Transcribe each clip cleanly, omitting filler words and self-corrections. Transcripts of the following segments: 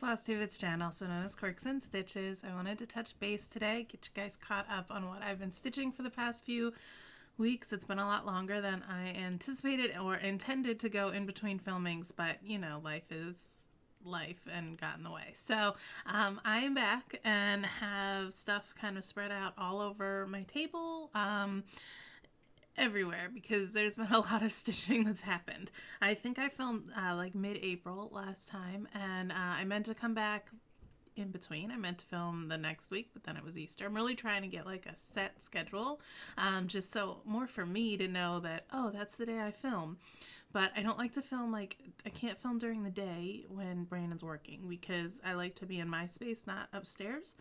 Philosophy of Its channel, also known as Quirks and Stitches. I wanted to touch base today, get you guys caught up on what I've been stitching for the past few weeks. It's been a lot longer than I anticipated or intended to go in between filmings, but you know, life is life and got in the way. So I am back and have stuff kind of spread out all over my table. Everywhere, because there's been a lot of stitching that's happened. I think I filmed like mid-April last time, and I meant to come back in between. I meant to film the next week, but then it was Easter. I'm really trying to get like a set schedule, just so more for me to know that, oh, that's the day I film. But I don't like to film, like, I can't film during the day when Brandon's working, because I like to be in my space, not upstairs.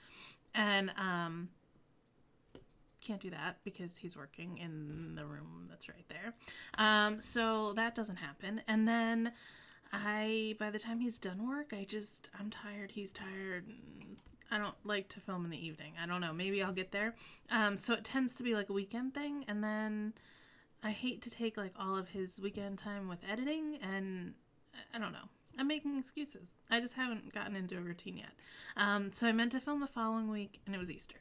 And can't do that because he's working in the room that's right there. So that doesn't happen. And then by the time he's done work, I'm tired, he's tired. I don't like to film in the evening. I don't know, maybe I'll get there. So it tends to be like a weekend thing. And then I hate to take like all of his weekend time with editing, and I don't know. I'm making excuses. I just haven't gotten into a routine yet. So I meant to film the following week, and it was Easter.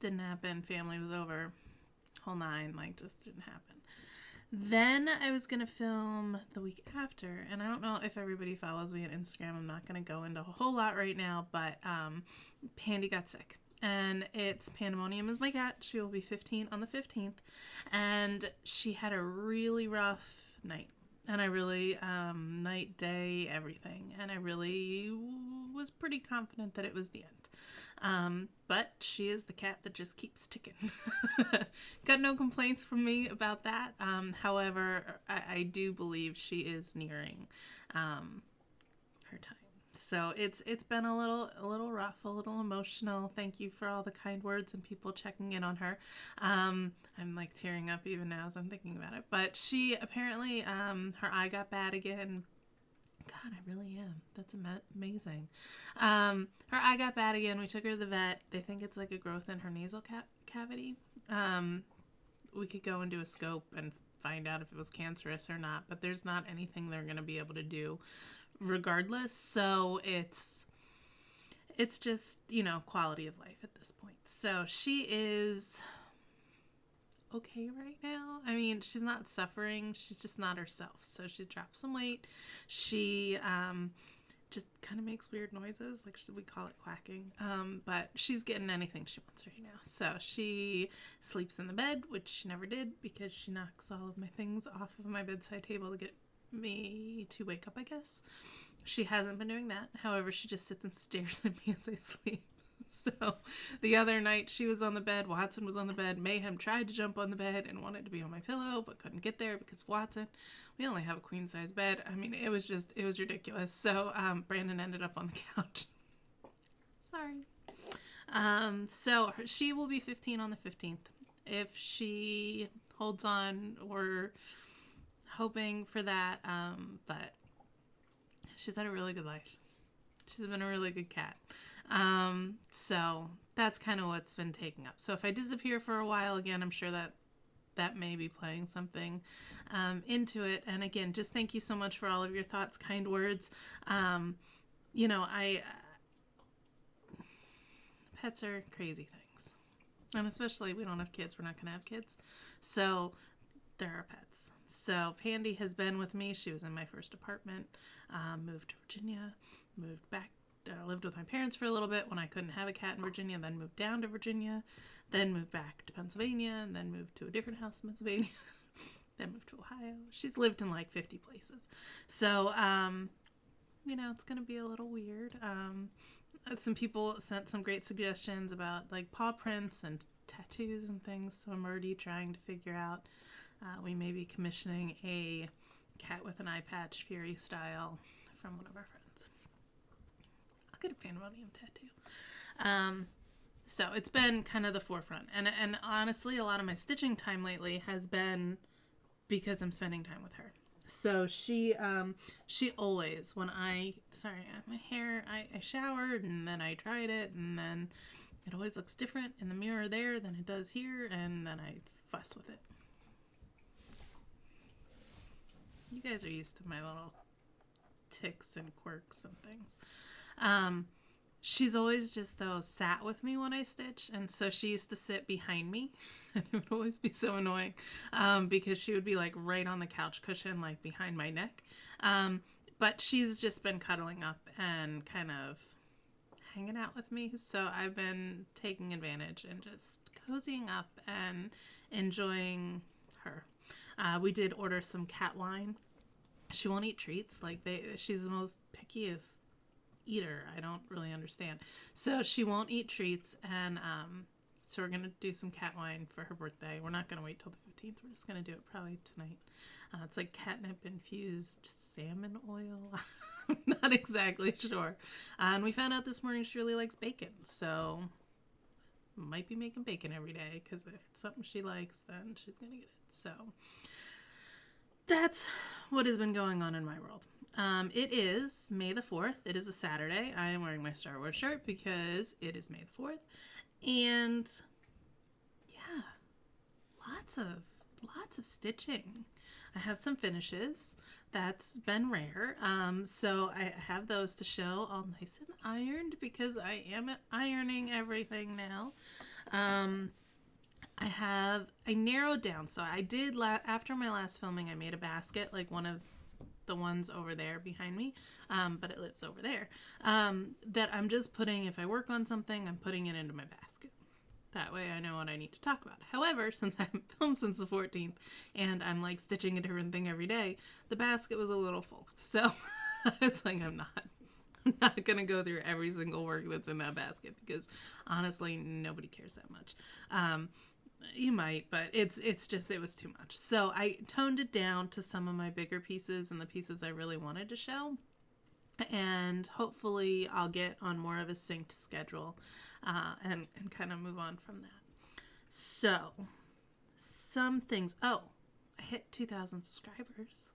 Didn't happen. Family was over. Whole nine, like, just didn't happen. Then I was going to film the week after, and I don't know if everybody follows me on Instagram. I'm not going to go into a whole lot right now, but Pandy got sick. And it's Pandemonium is my cat. She will be 15 on the 15th. And she had a really rough night. And I really, night, day, everything. And I really was pretty confident that it was the end. But she is the cat that just keeps ticking. Got no complaints from me about that. However, I do believe she is nearing her time. So it's been a little rough, a little emotional. Thank you for all the kind words and people checking in on her. I'm like tearing up even now as I'm thinking about it. But she apparently, her eye got bad again. God, I really am. That's amazing. Her eye got bad again. We took her to the vet. They think it's like a growth in her nasal cavity. We could go and do a scope and find out if it was cancerous or not, but there's not anything they're going to be able to do regardless. So it's just, you know, quality of life at this point. So she is okay right now. I mean, she's not suffering. She's just not herself. So she dropped some weight. She just kind of makes weird noises. Like, we call it quacking. But she's getting anything she wants right now. So she sleeps in the bed, which she never did because she knocks all of my things off of my bedside table to get me to wake up, I guess. She hasn't been doing that. However, she just sits and stares at me as I sleep. So the other night she was on the bed, Watson was on the bed, Mayhem tried to jump on the bed and wanted to be on my pillow but couldn't get there because Watson, we only have a queen size bed. I mean, it was ridiculous. So Brandon ended up on the couch. Sorry. So she will be 15 on the 15th. If she holds on, we're hoping for that, but she's had a really good life. She's been a really good cat. So that's kind of what's been taking up. So if I disappear for a while again, I'm sure that may be playing something into it. And again, just thank you so much for all of your thoughts, kind words. You know, pets are crazy things. And especially we don't have kids. We're not going to have kids. So there are pets. So Pandy has been with me. She was in my first apartment, moved to Virginia, moved back. Lived with my parents for a little bit when I couldn't have a cat in Virginia, then moved down to Virginia, then moved back to Pennsylvania, and then moved to a different house in Pennsylvania, then moved to Ohio. She's lived in like 50 places. So, you know, it's going to be a little weird. Some people sent some great suggestions about like paw prints and tattoos and things, so I'm already trying to figure out. We may be commissioning a cat with an eye patch, Fury style, from one of our friends. Get a Pandemonium tattoo. So it's been kind of the forefront, and honestly, a lot of my stitching time lately has been because I'm spending time with her. So she always, when my hair, I showered and then I dried it, and then it always looks different in the mirror there than it does here, and then I fuss with it. You guys are used to my little ticks and quirks and things. She's always just, though, sat with me when I stitch, and so she used to sit behind me, and it would always be so annoying, because she would be, like, right on the couch cushion, like, behind my neck. But she's just been cuddling up and kind of hanging out with me, so I've been taking advantage and just cozying up and enjoying her. We did order some cat wine. She won't eat treats. She's the most pickiest eater. I don't really understand. So she won't eat treats, and so we're gonna do some cat wine for her birthday. We're not gonna wait till the 15th. We're just gonna do it probably tonight. It's like catnip infused salmon oil. I'm not exactly sure. And we found out this morning she really likes bacon, so might be making bacon every day, because if it's something she likes, then she's gonna get it. So that's what has been going on in my world. It is May the 4th. It is a Saturday. I am wearing my Star Wars shirt because it is May the 4th. And yeah, lots of stitching. I have some finishes. That's been rare. So I have those to show all nice and ironed because I am ironing everything now. I narrowed down. So I did, after my last filming, I made a basket, like one of the ones over there behind me, but it lives over there, that I'm just putting, if I work on something, I'm putting it into my basket. That way I know what I need to talk about. However, since I haven't filmed since the 14th and I'm like stitching a different thing every day, the basket was a little full. So it's like, I'm not going to go through every single work that's in that basket because honestly, nobody cares that much. You might, but it's just, it was too much. So I toned it down to some of my bigger pieces and the pieces I really wanted to show. And hopefully I'll get on more of a synced schedule and kind of move on from that. So some things. Oh, I hit 2,000 subscribers.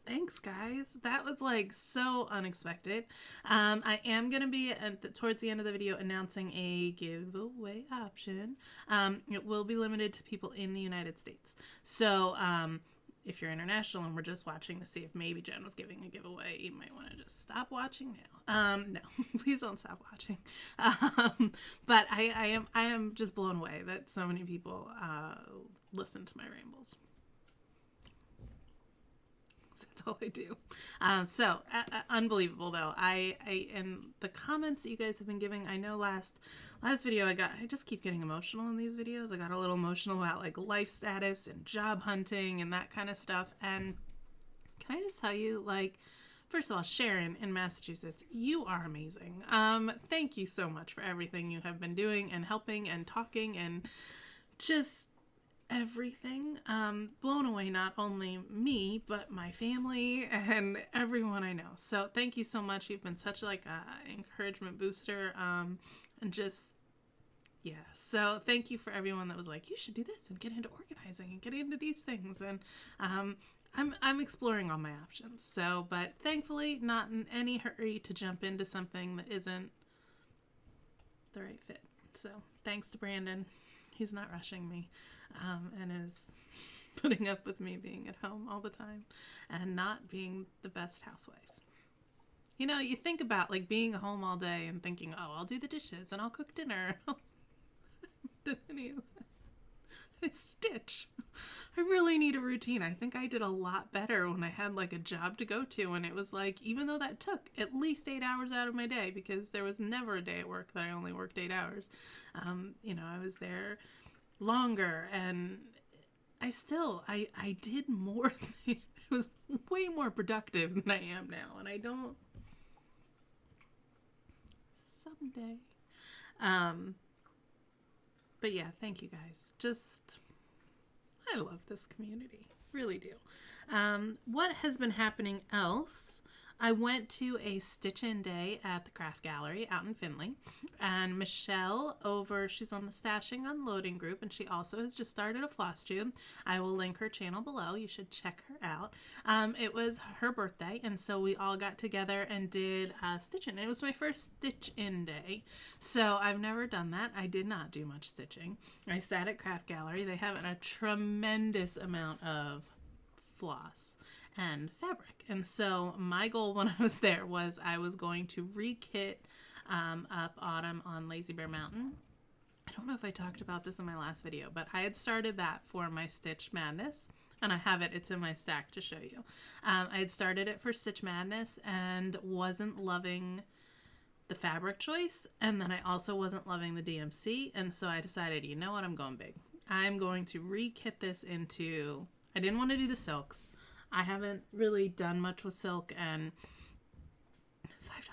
Thanks, guys. That was like so unexpected. I am going to be towards the end of the video announcing a giveaway option. It will be limited to people in the United States. So if you're international and we're just watching to see if maybe Jen was giving a giveaway, you might want to just stop watching now. No, please don't stop watching. But I am just blown away that so many people listen to my rambles. That's all I do. So unbelievable though. I and the comments that you guys have been giving, I know last video I just keep getting emotional in these videos. I got a little emotional about like life status and job hunting and that kind of stuff. And can I just tell you, like, first of all, Sharon in Massachusetts, you are amazing. Thank you so much for everything you have been doing and helping and talking and just everything. Blown away, not only me, but my family and everyone I know. So thank you so much. You've been such like a encouragement booster. And just, yeah. So thank you for everyone that was like, you should do this and get into organizing and get into these things. And, I'm exploring all my options. So, but thankfully not in any hurry to jump into something that isn't the right fit. So thanks to Brandon. He's not rushing me, and is putting up with me being at home all the time and not being the best housewife. You know, you think about like being home all day and thinking, oh, I'll do the dishes and I'll cook dinner. I haven't done any of that. I stitch. I really need a routine. I think I did a lot better when I had like a job to go to, and it was like, even though that took at least 8 hours out of my day, because there was never a day at work that I only worked 8 hours. You know, I was there longer, and I did more. It was way more productive than I am now, and I don't someday. But yeah, thank you guys. Just, I love this community. Really do. What has been happening else? I went to a stitch-in day at the Craft Gallery out in Findlay, and Michelle she's on the Stashing Unloading group, and she also has just started a floss tube. I will link her channel below. You should check her out. It was her birthday, and so we all got together and did stitch-in. It was my first stitch-in day, so I've never done that. I did not do much stitching. I sat at Craft Gallery. They have a tremendous amount of floss and fabric. And so my goal when I was there was I was going to re-kit up Autumn on Lazy Bear Mountain. I don't know if I talked about this in my last video, but I had started that for my Stitch Madness, and I have it. It's in my stack to show you. I had started it for Stitch Madness and wasn't loving the fabric choice, and then I also wasn't loving the DMC, and so I decided, you know what, I'm going big. I'm going to re-kit this into, I didn't want to do the silks. I haven't really done much with silk, and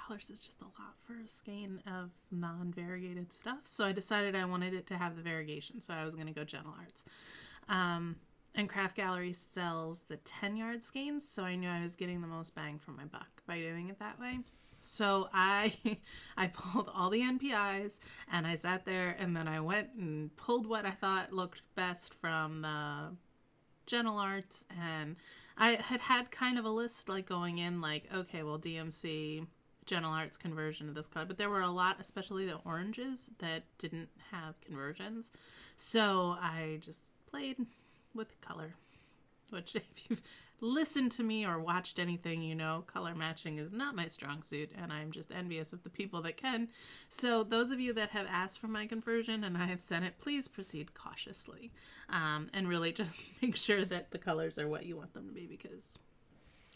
$5 is just a lot for a skein of non-variegated stuff. So I decided I wanted it to have the variegation. So I was going to go Gentle Arts. And Craft Gallery sells the 10-yard skeins. So I knew I was getting the most bang for my buck by doing it that way. So I pulled all the NPIs and I sat there and then I went and pulled what I thought looked best from the Gentle Arts. And I had kind of a list like going in like, okay, well, DMC, Gentle Arts conversion of this color, but there were a lot, especially the oranges, that didn't have conversions. So I just played with color, which if you've listened to me or watched anything, you know, color matching is not my strong suit, and I'm just envious of the people that can. So those of you that have asked for my conversion and I have sent it, please proceed cautiously, and really just make sure that the colors are what you want them to be, because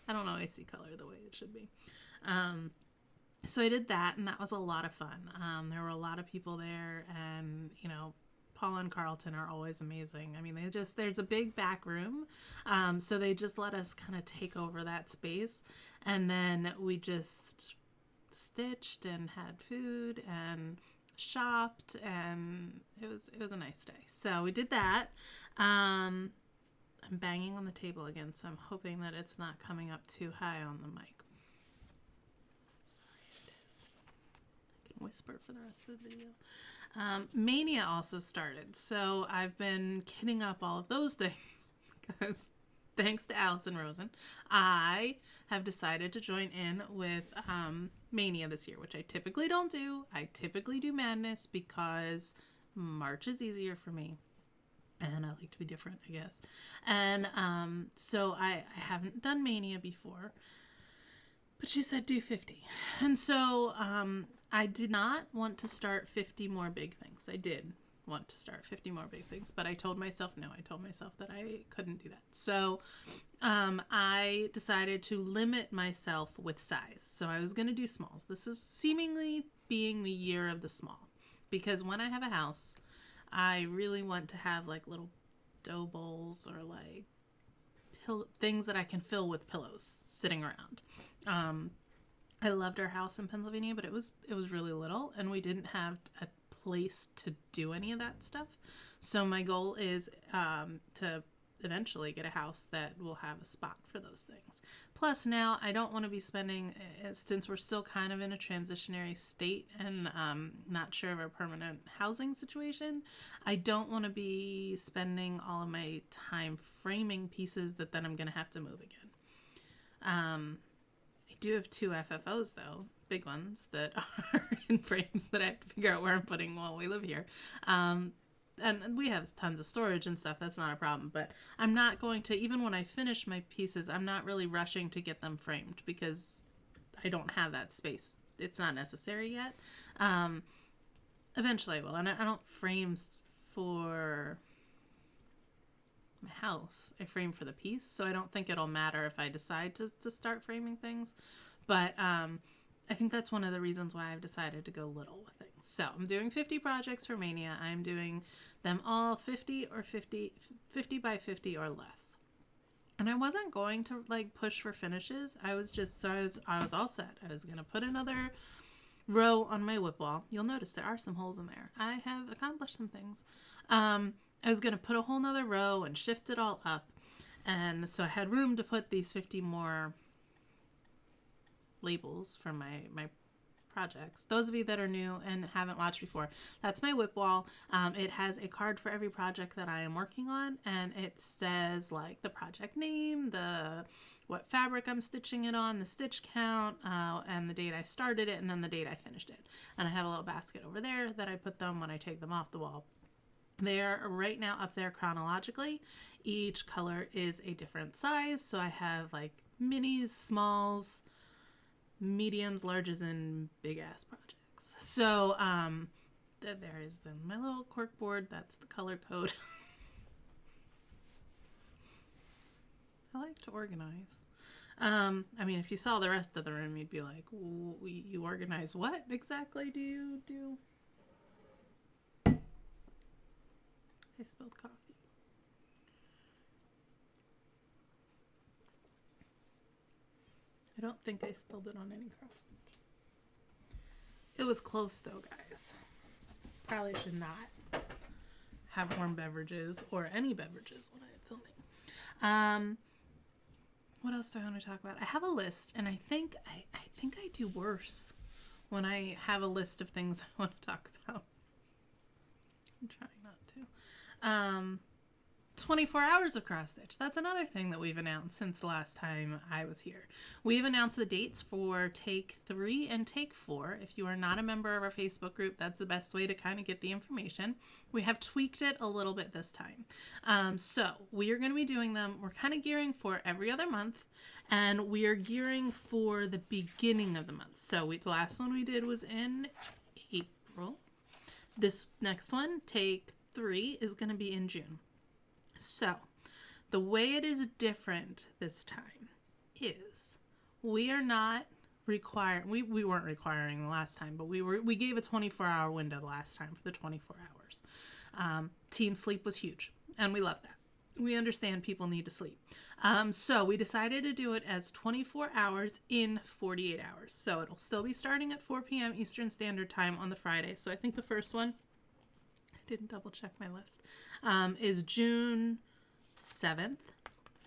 I don't always see color the way it should be. So I did that, and that was a lot of fun. There were a lot of people there, and, you know, Paula and Carlton are always amazing. I mean, there's a big back room, so they just let us kind of take over that space, and then we just stitched and had food and shopped, and it was a nice day. So we did that. I'm banging on the table again, so I'm hoping that it's not coming up too high on the mic. Whisper for the rest of the video. Mania also started, so I've been kitting up all of those things because thanks to Allison Rosen, I have decided to join in with Mania this year, which I typically don't do. I typically do Madness because March is easier for me, and I like to be different, I guess. And so I haven't done Mania before, but she said do 50. And so I did not want to start 50 more big things. I did want to start 50 more big things, but I told myself no. I told myself that I couldn't do that. So I decided to limit myself with size. So I was going to do smalls. This is seemingly being the year of the small, because when I have a house, I really want to have like little dough bowls or like things that I can fill with pillows sitting around. I loved our house in Pennsylvania, but it was really little, and we didn't have a place to do any of that stuff. So my goal is to eventually get a house that will have a spot for those things. Plus, now I don't want to be spending, since we're still kind of in a transitionary state and not sure of our permanent housing situation, I don't want to be spending all of my time framing pieces that then I'm going to have to move again. I do have 2 FFOs though, big ones that are in frames that I have to figure out where I'm putting while we live here. And we have tons of storage and stuff. That's not a problem. But I'm not going to, even when I finish my pieces, I'm not really rushing to get them framed because I don't have that space. It's not necessary yet. Eventually I will. And I don't frame for my house. I frame for the piece. So I don't think it'll matter if I decide to start framing things. But I think that's one of the reasons why I've decided to go little with things. So I'm doing 50 projects for Mania. I'm doing them all 50 by 50 or less. And I wasn't going to like push for finishes. I was all set. I was going to put another row on my whip wall. You'll notice there are some holes in there. I have accomplished some things. I was going to put a whole nother row and shift it all up. And so I had room to put these 50 more labels for my projects. Those of you that are new and haven't watched before, that's my whip wall. It has a card for every project that I am working on, and it says like the project name, what fabric I'm stitching it on, the stitch count, and the date I started it, and then the date I finished it. And I have a little basket over there that I put them when I take them off the wall. They're right now up there chronologically. Each color is a different size. So I have like minis, smalls, mediums, larges, and big ass projects. So there is then my little cork board. That's the color code. I like to organize. I mean, if you saw the rest of the room, you'd be like, you organize what exactly do you do? I spilled coffee. I don't think I spilled it on any cross stitch. It was close though, guys. Probably should not have warm beverages or any beverages when I'm filming. What else do I want to talk about? I have a list, and I think I do worse when I have a list of things I want to talk about. I'm trying not to. 24 hours of cross stitch. That's another thing that we've announced since the last time I was here. We've announced the dates for take 3 and take 4. If you are not a member of our Facebook group, that's the best way to kind of get the information. We have tweaked it a little bit this time. So we are going to be doing them. We're kind of gearing for every other month, and we are gearing for the beginning of the month. So the last one we did was in April. This next one, take 3, is going to be in June. So, the way it is different this time is we are not requiring, we weren't requiring the last time, but we gave a 24-hour window the last time for the 24 hours. Team sleep was huge, and we love that. We understand people need to sleep. So we decided to do it as 24 hours in 48 hours. So it'll still be starting at 4 p.m. Eastern Standard Time on the Friday. So I think the first one, didn't double check my list, is June 7th,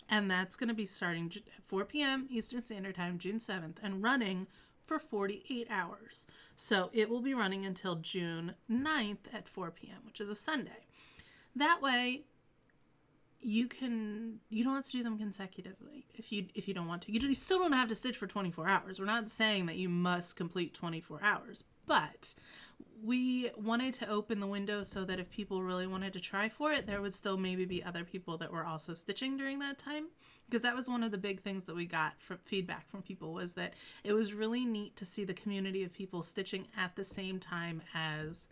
and that's going to be starting at 4 p.m. Eastern Standard Time, June 7th, and running for 48 hours. So it will be running until June 9th at 4 p.m., which is a Sunday. That way, you don't have to do them consecutively if you don't want to. You still don't have to stitch for 24 hours. We're not saying that you must complete 24 hours, but we wanted to open the window so that if people really wanted to try for it, there would still maybe be other people that were also stitching during that time. Because that was one of the big things that we got from feedback from people, was that it was really neat to see the community of people stitching at the same time as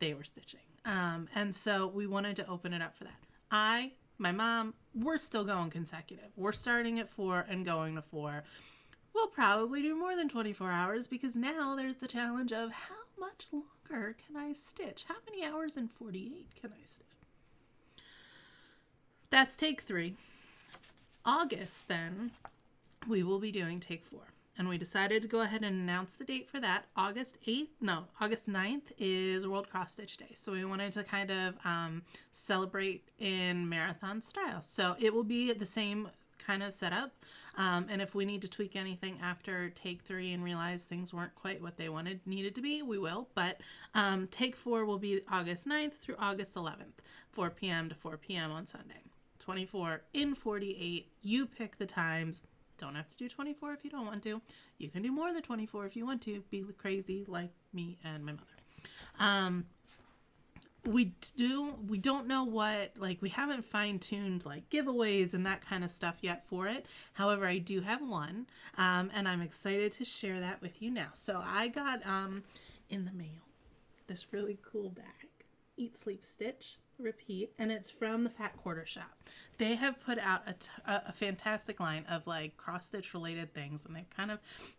they were stitching. And so we wanted to open it up for that. My mom, we're still going consecutive. We're starting at 4 and going to 4. We'll probably do more than 24 hours because now there's the challenge of how much longer can I stitch? How many hours in 48 can I stitch? That's take 3. August, then, we will be doing take 4. And we decided to go ahead and announce the date for that. August 9th is World Cross Stitch Day. So we wanted to kind of celebrate in marathon style. So it will be the same kind of setup. And if we need to tweak anything after take 3 and realize things weren't quite what they needed to be, we will. But take 4 will be August 9th through August 11th, 4 p.m. to 4 p.m. on Sunday. 24 in 48. You pick the times. Don't have to do 24 if you don't want to. You can do more than 24 if you want to. Be crazy like me and my mother. We don't know what, we haven't fine-tuned giveaways and that kind of stuff yet for it. However, I do have one, and I'm excited to share that with you now. So I got in the mail this really cool bag, Eat, Sleep, Stitch, Repeat, and it's from the Fat Quarter Shop. They have put out a fantastic line of cross stitch related things, and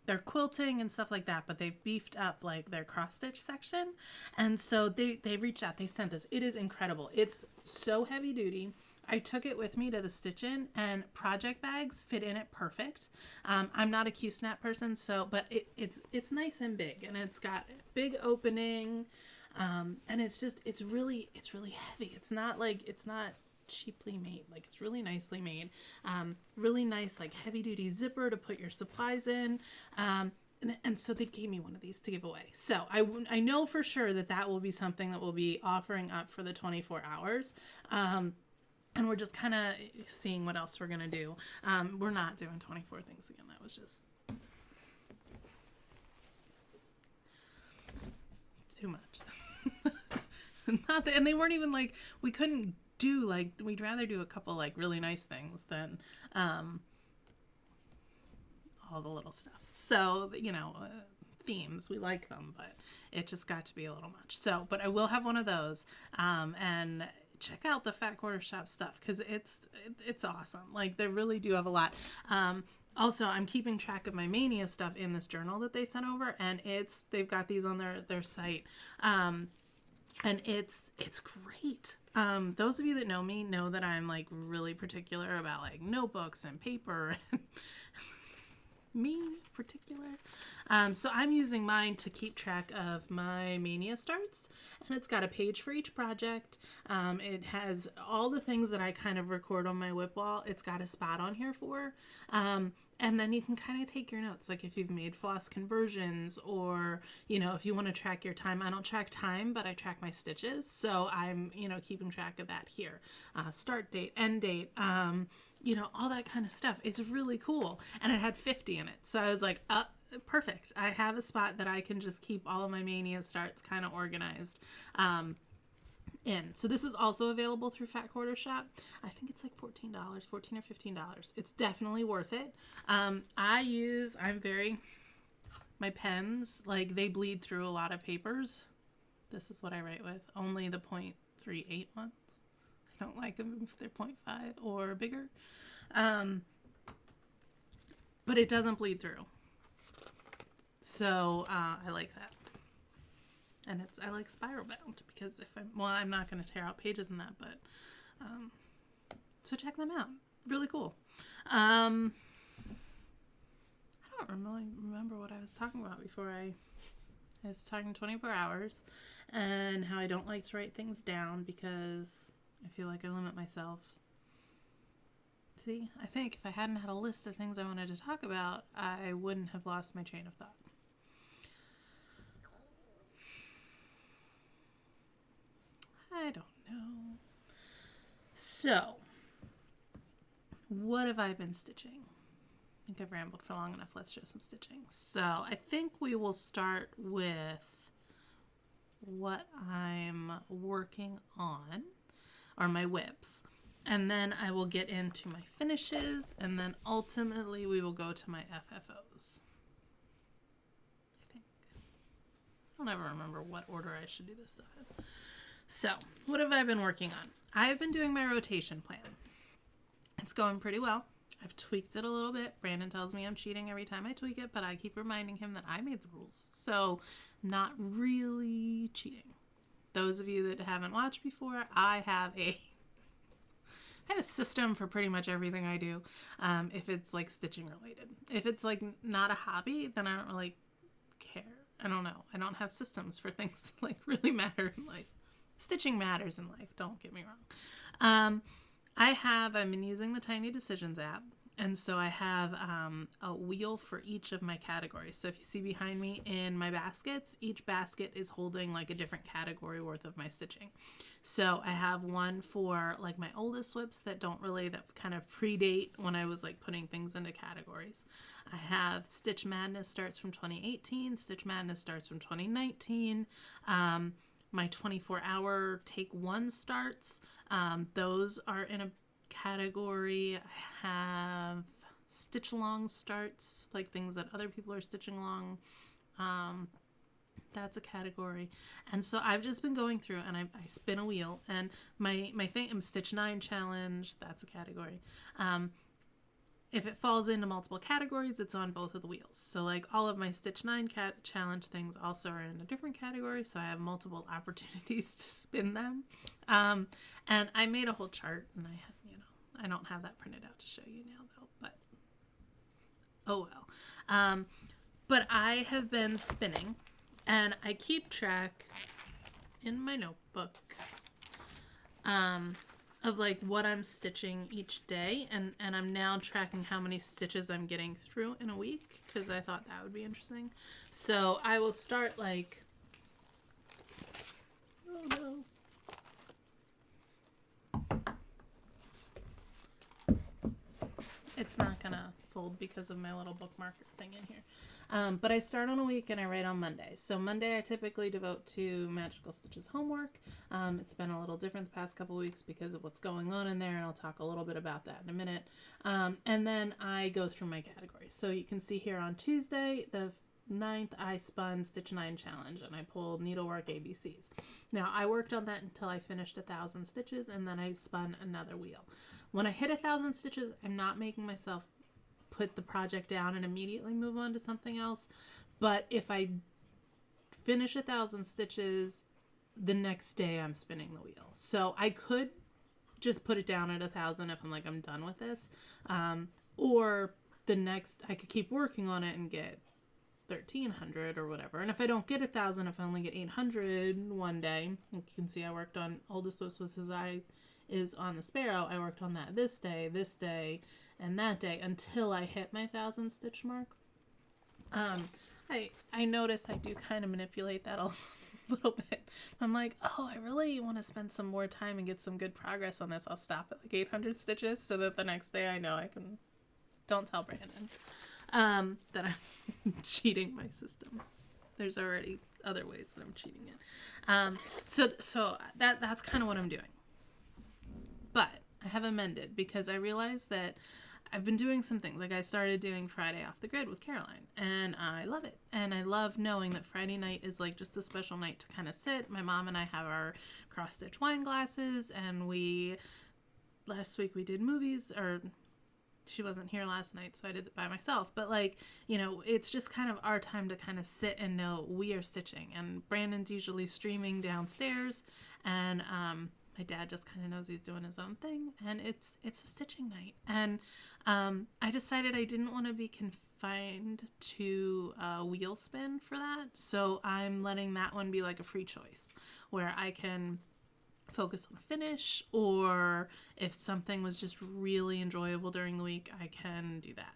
they're quilting and stuff like that, but they've beefed up their cross stitch section. And so they reached out, they sent this. It is incredible. It's so heavy duty. I took it with me to the stitch in, and project bags fit in it perfect. I'm not a Q-snap person, but it's nice and big, and it's got a big opening. And it's really heavy. It's not cheaply made. It's really nicely made. Really nice, heavy duty zipper to put your supplies in. And so they gave me one of these to give away. So I know for sure that will be something that we'll be offering up for the 24 hours. And we're just kind of seeing what else we're going to do. We're not doing 24 things again. That was just too much. Not that, and they weren't even like, we couldn't do like, we'd rather do a couple like really nice things than all the little stuff. So, themes, we like them, but it just got to be a little much. So, but I will have one of those, and check out the Fat Quarter Shop stuff, because it's awesome. Like, they really do have a lot. Also, I'm keeping track of my Mania stuff in this journal that they sent over, and they've got these on their site, and it's great. Those of you that know me know that I'm like really particular about like notebooks and paper and me particular. So I'm using mine to keep track of my Mania starts, and it's got a page for each project. It has all the things that I kind of record on my WIP wall. It's got a spot on here for, and then you can kind of take your notes, like if you've made floss conversions, or, if you want to track your time. I don't track time, but I track my stitches. So I'm, keeping track of that here. Start date, end date, all that kind of stuff. It's really cool. And it had 50 in it. So I was like, perfect. I have a spot that I can just keep all of my Mania starts kind of organized in. So this is also available through Fat Quarter Shop. I think it's like $14 or $15. It's definitely worth it. My pens, like, they bleed through a lot of papers. This is what I write with. Only the 0.38 ones. I don't like them if they're 0.5 or bigger. But it doesn't bleed through. So I like that. And I like spiral bound, because I'm not going to tear out pages in that, but so check them out. Really cool. I don't really remember what I was talking about before. I was talking 24 hours and how I don't like to write things down because I feel like I limit myself. See, I think if I hadn't had a list of things I wanted to talk about, I wouldn't have lost my train of thought. I don't know. So, what have I been stitching? I think I've rambled for long enough. Let's show some stitching. So, I think we will start with what I'm working on, or my WIPs. And then I will get into my finishes, and then ultimately we will go to my FFOs. I think. I'll never remember what order I should do this stuff in. So, what have I been working on? I've been doing my rotation plan. It's going pretty well. I've tweaked it a little bit. Brandon tells me I'm cheating every time I tweak it, but I keep reminding him that I made the rules. So, not really cheating. Those of you that haven't watched before, I have a system for pretty much everything I do, if it's like stitching related. If it's like not a hobby, then I don't really care. I don't know. I don't have systems for things that like really matter in life. Stitching matters in life, don't get me wrong. I've been using the Tiny Decisions app, and so I have a wheel for each of my categories. So if you see behind me in my baskets, each basket is holding like a different category worth of my stitching. So I have one for like my oldest WIPs that kind of predate when I was like putting things into categories. I have Stitch Madness starts from 2018, Stitch Madness starts from 2019, my 24-hour take one starts. Those are in a category. I have stitch along starts, like things that other people are stitching along. That's a category. And so I've just been going through, and I spin a wheel, and my thing, Stitch 9 challenge, that's a category. If it falls into multiple categories, it's on both of the wheels. So like all of my Stitch 9 challenge things also are in a different category, so I have multiple opportunities to spin them. And I made a whole chart, and I don't have that printed out to show you now though, but oh well. But I have been spinning, and I keep track in my notebook of like what I'm stitching each day, and I'm now tracking how many stitches I'm getting through in a week, because I thought that would be interesting. So I will start like, oh no, it's not gonna fold because of my little bookmark thing in here. But I start on a week and I write on Monday. So Monday I typically devote to Magical Stitches homework. It's been a little different the past couple weeks because of what's going on in there, and I'll talk a little bit about that in a minute. And then I go through my categories. So you can see here on Tuesday, the 9th, I spun Stitch 9 Challenge, and I pulled Needlework ABCs. Now, I worked on that until I finished 1,000 stitches, and then I spun another wheel. When I hit 1,000 stitches, I'm not making myself put the project down and immediately move on to something else. But if I finish 1,000 stitches, the next day I'm spinning the wheel. So I could just put it down at 1,000 if I'm like, I'm done with this. Or the next, I could keep working on it and get 1,300 or whatever. And if I don't get 1,000, if I only get 800 one day, you can see I worked on Oldest Whips was His Eye is on the Sparrow. I worked on that this day, and that day until I hit my 1,000 stitch mark. I noticed I do kind of manipulate that a little bit. I'm like, oh, I really want to spend some more time and get some good progress on this. I'll stop at like 800 stitches so that the next day I know I can. Don't tell Brandon that I'm cheating my system. There's already other ways that I'm cheating it. So that's kind of what I'm doing. But I have amended because I realized that I've been doing some things. Like I started doing Friday Off the Grid with Caroline, and I love it. And I love knowing that Friday night is like just a special night to kind of sit. My mom and I have our cross-stitch wine glasses, and last week we did movies, or she wasn't here last night, so I did it by myself. But like, you know, it's just kind of our time to kind of sit and know we are stitching. And Brandon's usually streaming downstairs, and my dad just kind of knows he's doing his own thing, and it's a stitching night. And I decided I didn't want to be confined to wheel spin for that, so I'm letting that one be like a free choice where I can focus on a finish, or if something was just really enjoyable during the week, I can do that.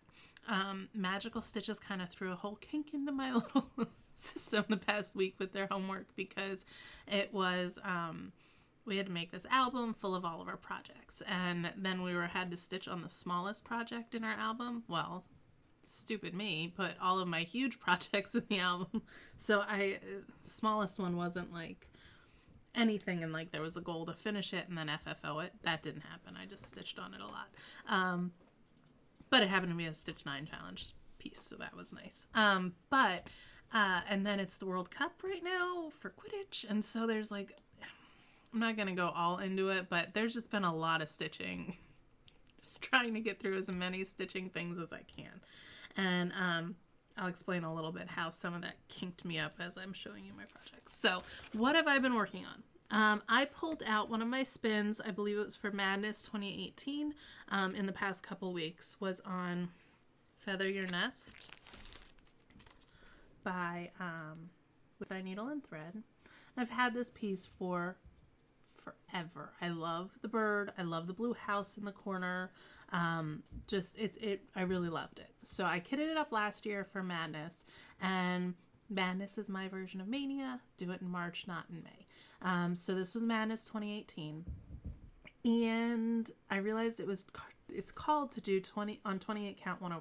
Magical Stitches kind of threw a whole kink into my little system the past week with their homework, because it was we had to make this album full of all of our projects, and then we had to stitch on the smallest project in our album. Well, stupid me, put all of my huge projects in the album, so smallest one wasn't like anything, and like there was a goal to finish it and then FFO it. That didn't happen. I just stitched on it a lot. But it happened to be a Stitch 9 Challenge piece, so that was nice. And then it's the World Cup right now for Quidditch, and so there's like, I'm not going to go all into it, but there's just been a lot of stitching. Just trying to get through as many stitching things as I can. And I'll explain a little bit how some of that kinked me up as I'm showing you my projects. So what have I been working on? I pulled out one of my spins, I believe it was for Madness 2018, in the past couple weeks, was on Feather Your Nest by with I Needle and Thread. I've had this piece for forever. I love the bird. I love the blue house in the corner. I really loved it. So I kitted it up last year for Madness, and Madness is my version of Mania. Do it in March, not in May. So this was Madness 2018, and I realized it's called to do 28 count 1/1.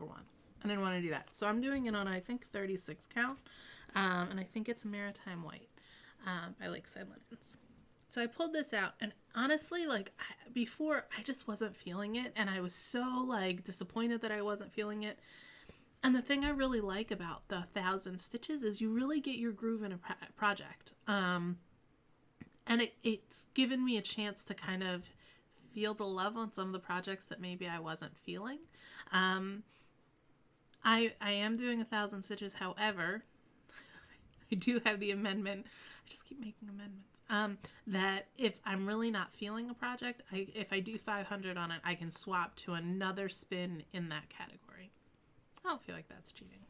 I didn't want to do that, so I'm doing it on, I think, 36 count, and I think it's Maritime White by Lakeside Linens. So I pulled this out, and honestly, like before, I just wasn't feeling it, and I was so like disappointed that I wasn't feeling it. And the thing I really like about the 1,000 stitches is you really get your groove in a project. And it's given me a chance to kind of feel the love on some of the projects that maybe I wasn't feeling. I am doing 1,000 stitches, however, I do have the amendment. I just keep making amendments. That if I'm really not feeling a project, if I do 500 on it, I can swap to another spin in that category. I don't feel like that's cheating.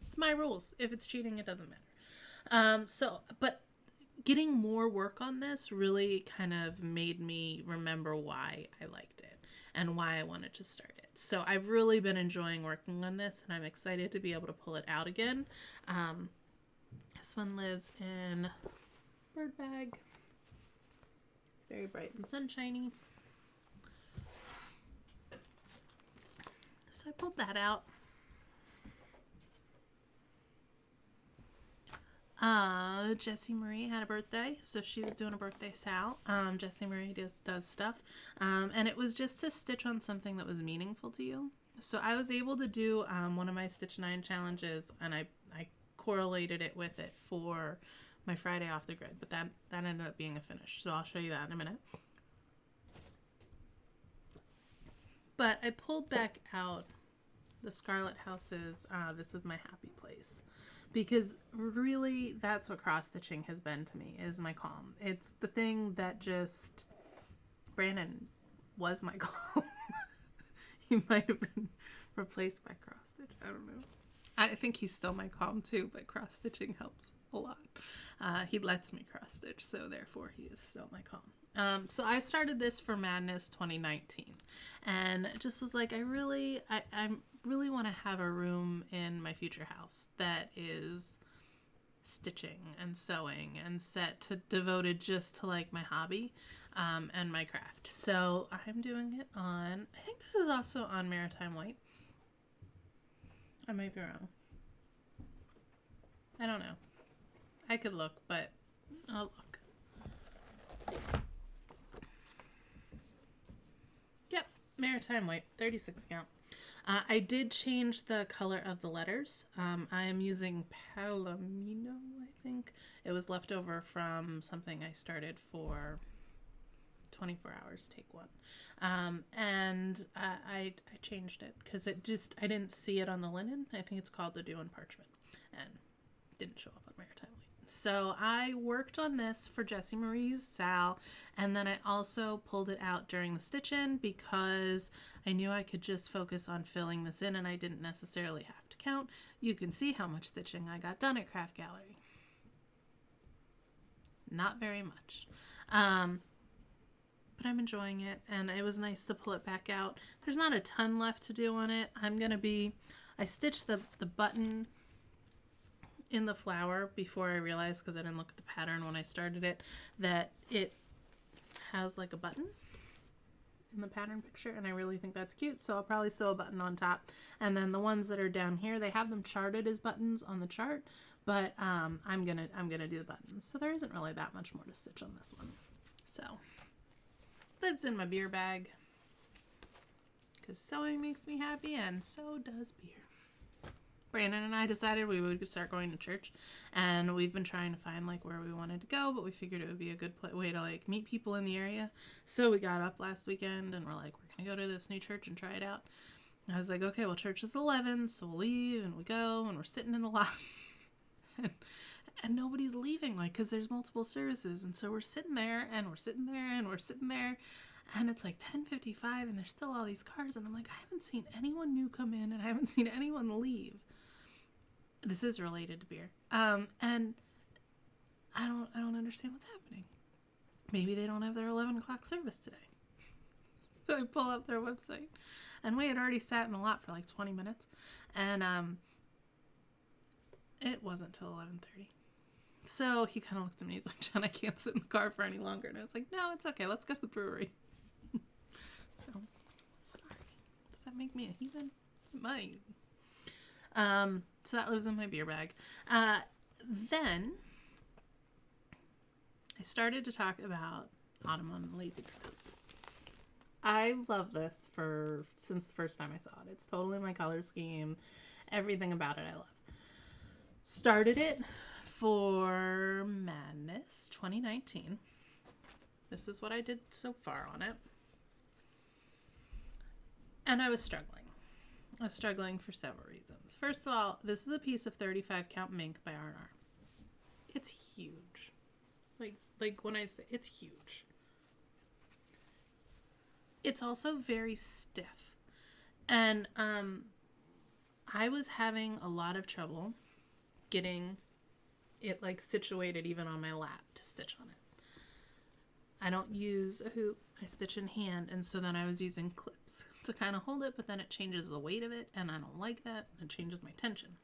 It's my rules. If it's cheating, it doesn't matter. But getting more work on this really kind of made me remember why I liked it and why I wanted to start it. So I've really been enjoying working on this, and I'm excited to be able to pull it out again. This one lives in Bird Bag. It's very bright and sunshiny. So I pulled that out. Jessie Marie had a birthday, so she was doing a birthday sal. Jessie Marie does stuff. And it was just to stitch on something that was meaningful to you. So I was able to do one of my Stitch 9 challenges, and I correlated it with it for my Friday off the grid, but that ended up being a finish. So I'll show you that in a minute. But I pulled back out the Scarlet House's This Is My Happy Place, because really that's what cross stitching has been to me, is my calm. It's the thing that just, Brandon was my calm. He might have been replaced by cross stitch. I don't know. I think he's still my calm too, but cross stitching helps a lot. He lets me cross stitch, so therefore he is still my calm. So I started this for Madness 2019, and just was like, I really want to have a room in my future house that is stitching and sewing and devoted just to like my hobby and my craft. So I'm doing it on, I think this is also on Maritime White. I might be wrong. I don't know. I could look, but I'll look. Yep, Maritime White, 36 count. I did change the color of the letters. I am using Palomino, I think. It was left over from something I started for 24 hours, take one. And I changed it because I didn't see it on the linen. I think it's called the Do on Parchment, and didn't show up on Maritime White. So I worked on this for Jessie Marie's Sal, and then I also pulled it out during the stitch in because I knew I could just focus on filling this in and I didn't necessarily have to count. You can see how much stitching I got done at Craft Gallery. Not very much. But I'm enjoying it, and it was nice to pull it back out. There's not a ton left to do on it. I stitched the button in the flower before I realized, because I didn't look at the pattern when I started it, that it has like a button in the pattern picture, and I really think that's cute, so I'll probably sew a button on top. And then the ones that are down here, they have them charted as buttons on the chart, but I'm gonna do the buttons. So there isn't really that much more to stitch on this one. So lives in my beer bag, because sewing makes me happy, and so does beer. Brandon and I decided we would start going to church, and we've been trying to find like where we wanted to go, but we figured it would be a good way to like meet people in the area. So we got up last weekend and we're like, we're gonna go to this new church and try it out. And I was like, okay, well, church is 11, so we'll leave, and we go, and we're sitting in the lot, and nobody's leaving, like, because there's multiple services. And so we're sitting there, and we're sitting there, and we're sitting there, and it's like 10:55, and there's still all these cars, and I'm like, I haven't seen anyone new come in, and I haven't seen anyone leave. This is related to beer. And I don't understand what's happening. Maybe they don't have their 11 o'clock service today. So I pull up their website, and we had already sat in the lot for like 20 minutes, and it wasn't till 11:30. So he kind of looked at me, he's like, Jen, I can't sit in the car for any longer. And I was like, no, it's okay, let's go to the brewery. So, sorry. Does that make me a heathen? It might. So that lives in my beer bag. Then I started to talk about Autumn on Lazy Ground. I love this since the first time I saw it. It's totally my color scheme. Everything about it I love. Started it for Madness 2019. This is what I did so far on it. And I was struggling. I was struggling for several reasons. First of all, this is a piece of 35 count mink by R&R. It's huge. Like when I say it's huge. It's also very stiff. And I was having a lot of trouble getting it like situated even on my lap to stitch on it. I don't use a hoop, I stitch in hand, and so then I was using clips to kind of hold it, but then it changes the weight of it, and I don't like that, and it changes my tension.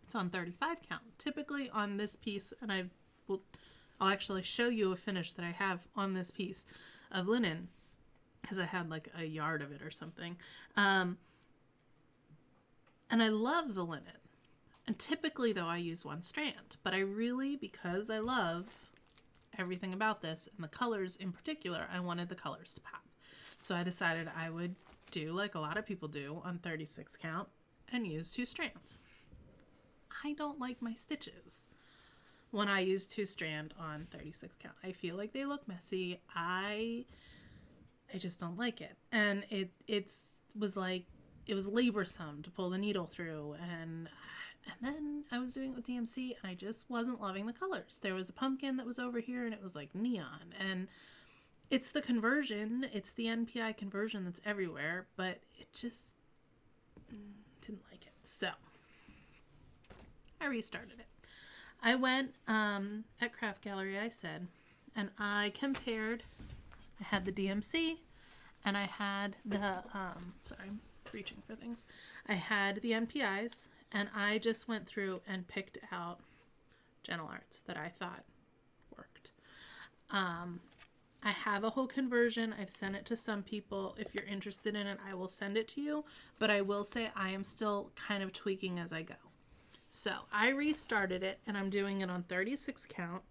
It's on 35 count. Typically on this piece, and I'll actually show you a finish that I have on this piece of linen, because I had like a yard of it or something. And I love the linen. And typically though, I use one strand, but I really, because I love everything about this and the colors in particular, I wanted the colors to pop. So I decided I would do like a lot of people do on 36 count and use 2 strands. I don't like my stitches when I use 2 strand on 36 count. I feel like they look messy. I just don't like it. And it was like, it was laborsome to pull the needle through, and then I was doing it with DMC and I just wasn't loving the colors. There was a pumpkin that was over here and it was like neon, and it's the conversion, it's the NPI conversion that's everywhere, but it just didn't like it. So I restarted it. I went at Craft Gallery, I said, and I compared. I had the DMC and I had the sorry, I'm reaching for things. I had the NPIs, and I just went through and picked out Gentle Arts that I thought worked. I have a whole conversion. I've sent it to some people. If you're interested in it, I will send it to you. But I will say I am still kind of tweaking as I go. So I restarted it, and I'm doing it on 36 count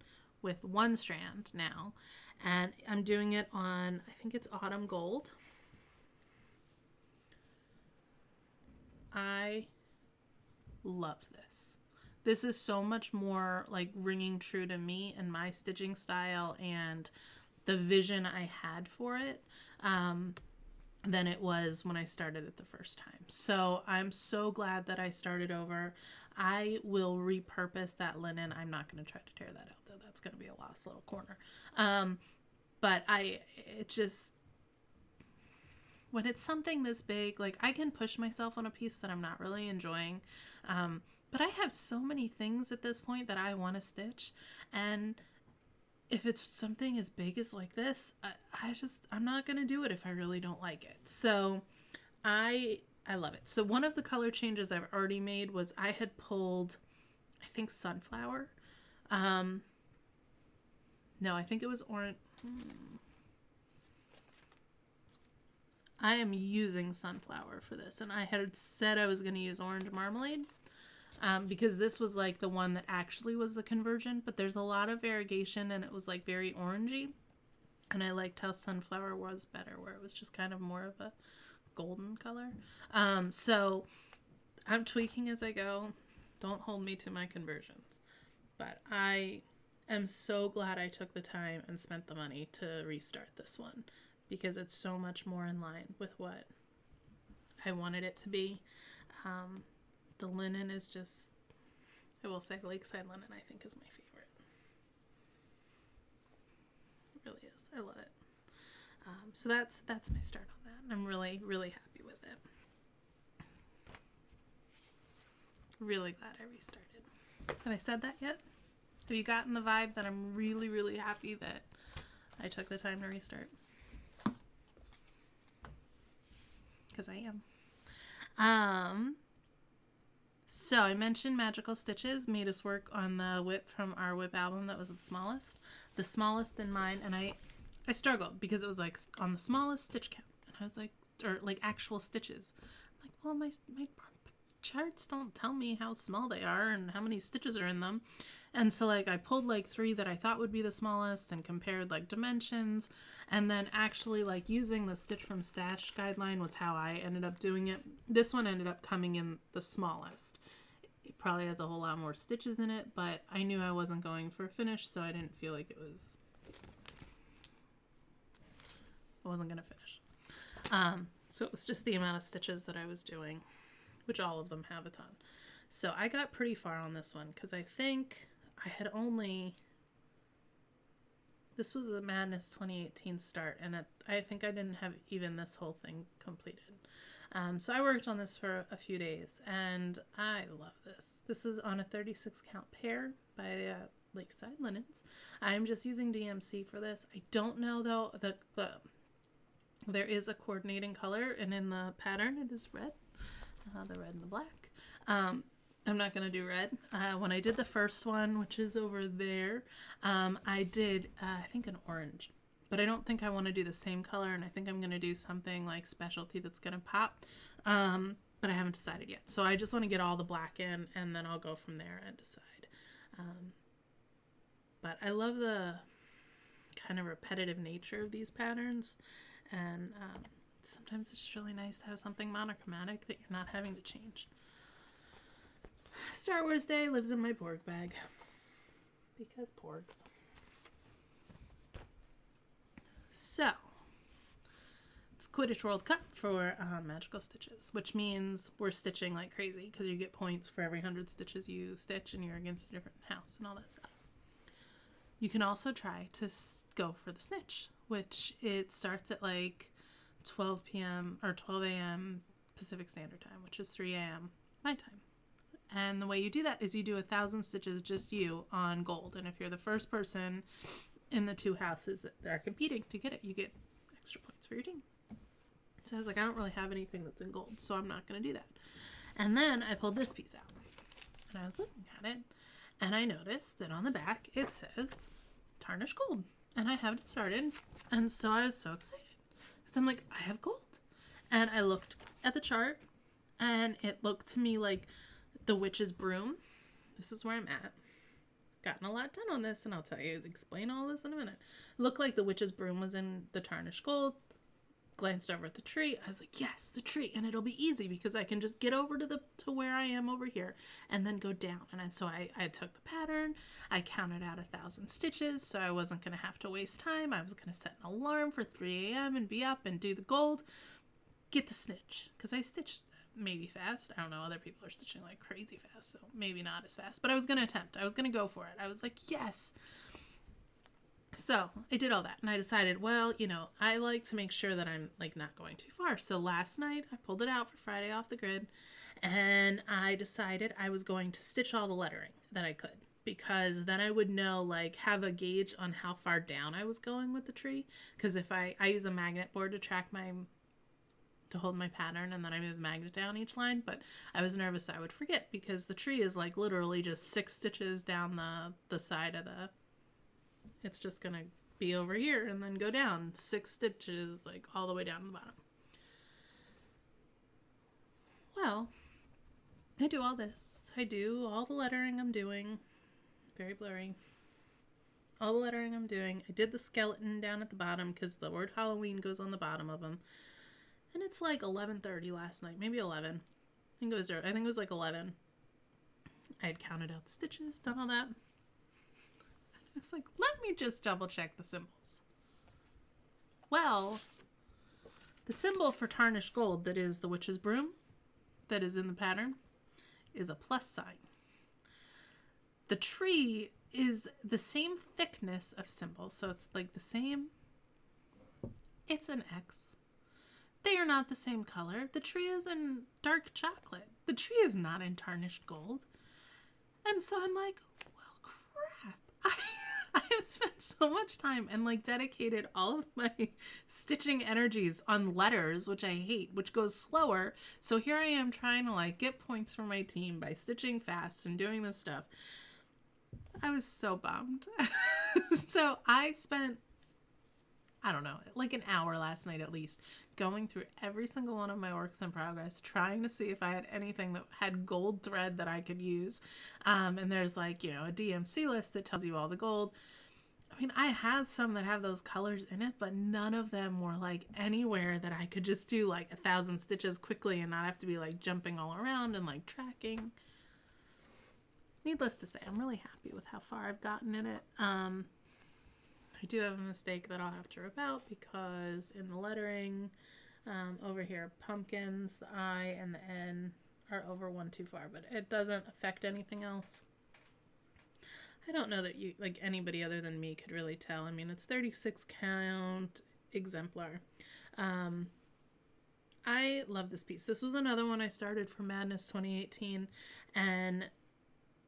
with 1 strand now. And I'm doing it on, I think it's Autumn Gold. I love this. This is so much more like ringing true to me and my stitching style and the vision I had for it than it was when I started it the first time. So I'm so glad that I started over. I will repurpose that linen. I'm not going to try to tear that out though. That's going to be a lost little corner. But it just, when it's something this big, like I can push myself on a piece that I'm not really enjoying. But I have so many things at this point that I want to stitch. And if it's something as big as like this, I'm not going to do it if I really don't like it. So I love it. So one of the color changes I've already made was I had pulled, I think Sunflower. No, I think it was orange. I am using Sunflower for this, and I had said I was going to use Orange Marmalade because this was like the one that actually was the conversion, but there's a lot of variegation and it was like very orangey, and I liked how Sunflower was better, where it was just kind of more of a golden color. So I'm tweaking as I go. Don't hold me to my conversions, but I am so glad I took the time and spent the money to restart this one, because it's so much more in line with what I wanted it to be. The linen is just, I will say Lakeside linen I think is my favorite. It really is. I love it. So that's my start on that. I'm really, really happy with it. Really glad I restarted. Have I said that yet? Have you gotten the vibe that I'm really, really happy that I took the time to restart? Because I am. So I mentioned Magical Stitches made us work on the WIP from our WIP album that was the smallest in mine, and I struggled because it was like on the smallest stitch count, and I was like, or like actual stitches. I'm like, well, my charts don't tell me how small they are and how many stitches are in them. And so like I pulled like 3 that I thought would be the smallest and compared like dimensions, and then actually like using the Stitch from Stash guideline was how I ended up doing it. This one ended up coming in the smallest. It probably has a whole lot more stitches in it, but I knew I wasn't going for a finish, so I didn't feel like I wasn't going to finish. So it was just the amount of stitches that I was doing, which all of them have a ton. So I got pretty far on this one because I think I had only, this was a Madness 2018 start, and I think I didn't have even this whole thing completed. So I worked on this for a few days, and I love this. This is on a 36 count pair by Lakeside Linens. I'm just using DMC for this. I don't know though that there is a coordinating color, and in the pattern it is red, the red and the black. I'm not going to do red. When I did the first one, which is over there, I did, I think an orange, but I don't think I want to do the same color, and I think I'm going to do something like specialty that's going to pop. but I haven't decided yet. So I just want to get all the black in, and then I'll go from there and decide. But I love the kind of repetitive nature of these patterns, and sometimes it's just really nice to have something monochromatic that you're not having to change. Star Wars Day lives in my porg bag. Because porgs. So, it's Quidditch World Cup for magical stitches, which means we're stitching like crazy because you get points for every 100 stitches you stitch, and you're against a different house and all that stuff. You can also try to go for the snitch, which it starts at like 12 p.m. or 12 a.m. Pacific Standard Time, which is 3 a.m. my time. And the way you do that is you do 1,000 stitches, just you, on gold. And if you're the first person in the 2 houses that are competing to get it, you get extra points for your team. So I was like, I don't really have anything that's in gold, so I'm not going to do that. And then I pulled this piece out, and I was looking at it, and I noticed that on the back it says tarnished gold, and I have it started, and so I was so excited because I'm like, I have gold. And I looked at the chart, and it looked to me like the witch's broom. This is where I'm at. Gotten a lot done on this, and I'll explain all this in a minute. Looked like the witch's broom was in the tarnished gold. Glanced over at the tree. I was like, yes, the tree, and it'll be easy because I can just get over to where I am over here and then go down. And so I took the pattern, I counted out 1,000 stitches, so I wasn't going to have to waste time. I was going to set an alarm for 3 a.m. and be up and do the gold, get the snitch, because I stitched maybe fast. I don't know, other people are stitching like crazy fast, so maybe not as fast, but I was going to attempt. I was going to go for it. I was like, yes. So I did all that, and I decided, well, I like to make sure that I'm like not going too far. So last night I pulled it out for Friday off the grid, and I decided I was going to stitch all the lettering that I could, because then I would know, like, have a gauge on how far down I was going with the tree. Because if I use a magnet board to hold my pattern, and then I move the magnet down each line, but I was nervous I would forget because the tree is like literally just 6 stitches down the side of it's just gonna be over here and then go down 6 stitches like all the way down to the bottom. Well, I do all this. I do all the lettering I'm doing. Very blurry. All the lettering I'm doing. I did the skeleton down at the bottom because the word Halloween goes on the bottom of them. And it's like 11:30 last night, maybe 11. I think it was like 11. I had counted out the stitches, done all that. I was like, let me just double check the symbols. Well, the symbol for tarnished gold that is the witch's broom, that is in the pattern, is a plus sign. The tree is the same thickness of symbol, so it's like the same. It's an X. They are not the same color. The tree is in dark chocolate. The tree is not in tarnished gold. And so I'm like, well, crap. I have spent so much time and like dedicated all of my stitching energies on letters, which I hate, which goes slower. So here I am trying to like get points for my team by stitching fast and doing this stuff. I was so bummed. So I spent, I don't know, like an hour last night at least, going through every single one of my works in progress, trying to see if I had anything that had gold thread that I could use. And there's like, a DMC list that tells you all the gold. I mean, I have some that have those colors in it, but none of them were like anywhere that I could just do like 1,000 stitches quickly and not have to be like jumping all around and like tracking. Needless to say, I'm really happy with how far I've gotten in it. I do have a mistake that I'll have to rip out because in the lettering over here, pumpkins, the I and the N are over one too far, but it doesn't affect anything else. I don't know that anybody other than me could really tell. I mean, it's 36 count exemplar. I love this piece. This was another one I started for Madness 2018 and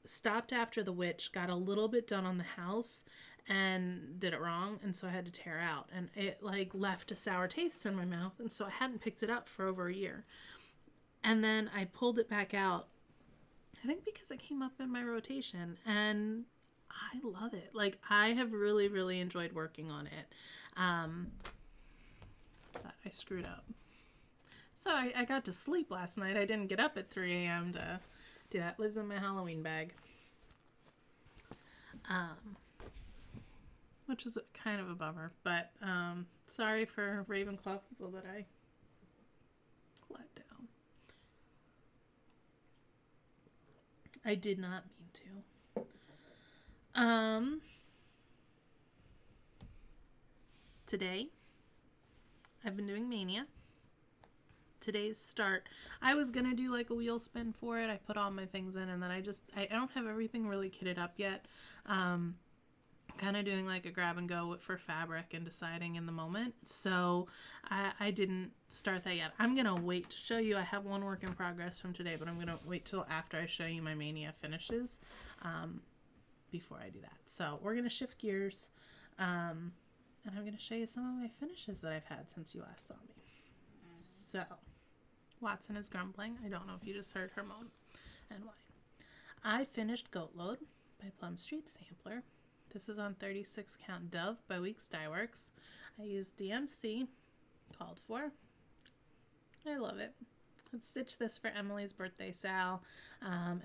stopped after the witch, got a little bit done on the house and did it wrong, and so I had to tear out, and it like left a sour taste in my mouth, and so I hadn't picked it up for over a year. And then I pulled it back out, I think because it came up in my rotation, and I love it. Like, I have really, really enjoyed working on it. But I screwed up. So I got to sleep last night. I didn't get up at 3 a.m. to do that. Lives in my Halloween bag. Which is kind of a bummer. But sorry for Ravenclaw people that I let down. I did not mean to. Today, I've been doing Mania. Today's start, I was gonna do like a wheel spin for it. I put all my things in, and then I don't have everything really kitted up yet. Kind of doing like a grab and go for fabric and deciding in the moment. So I didn't start that yet. I'm gonna wait to show you. I have one work in progress from today, but I'm gonna wait till after I show you my Mania finishes before I do that. So we're gonna shift gears, and I'm gonna show you some of my finishes that I've had since you last saw me. So, Watson is grumbling. I don't know if you just heard her moan and whine. I finished Goat Load by Plum Street Sampler. This is on 36 count Dove by Weeks Dye Works. I used DMC, called for. I love it. Let's stitch this for Emily's birthday sal.